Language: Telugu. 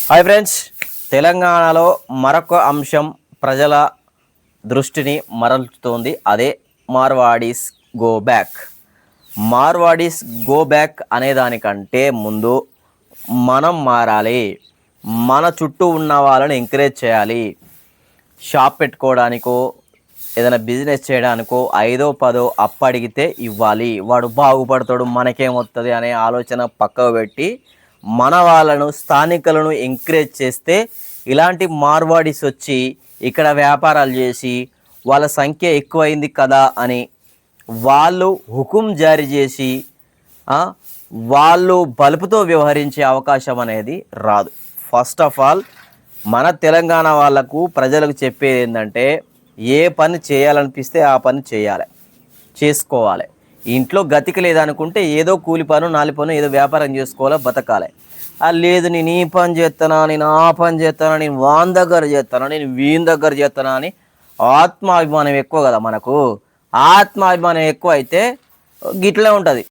హాయ్ ఫ్రెండ్స్, తెలంగాణలో మరొక అంశం ప్రజల దృష్టిని మరల్చుతోంది. అదే Marwadis go back. Marwadis go back అనేదానికంటే ముందు మనం మారాలి. మన చుట్టూ ఉన్న వాళ్ళని ఎంకరేజ్ చేయాలి. షాప్ పెట్టుకోవడానికో ఏదైనా బిజినెస్ చేయడానికో 5దో 10దో అప్పు అడిగితే ఇవ్వాలి. వాడు బాగుపడతాడు, మనకేమొస్తుంది అనే ఆలోచన పక్కకు పెట్టి మన వాళ్ళను, స్థానికులను ఎంకరేజ్ చేస్తే ఇలాంటి మార్వాడీస్ వచ్చి ఇక్కడ వ్యాపారాలు చేసి వాళ్ళ సంఖ్య ఎక్కువైంది కదా అని వాళ్ళు హుకుం జారీ చేసి వాళ్ళు బలుపుతో వ్యవహరించే అవకాశం అనేది రాదు. ఫస్ట్ ఆఫ్ ఆల్ మన తెలంగాణ వాళ్ళకు, ప్రజలకు చెప్పేది ఏంటంటే, ఏ పని చేయాలనిపిస్తే ఆ పని చేయాలి, చేసుకోవాలి. ఇంట్లో గతికి లేదనుకుంటే ఏదో కూలి పను, నాలి పను, ఏదో వ్యాపారం చేసుకోవాలి, బతకాలి. లేదు నేను ఈ పని చేస్తానా, నేను ఆ పని చేస్తానా, నేను వాని దగ్గర చేస్తానా, నేను వీని దగ్గర చేస్తానా అని ఆత్మాభిమానం ఎక్కువ కదా మనకు. ఆత్మాభిమానం ఎక్కువ అయితే గిట్లే ఉంటుంది.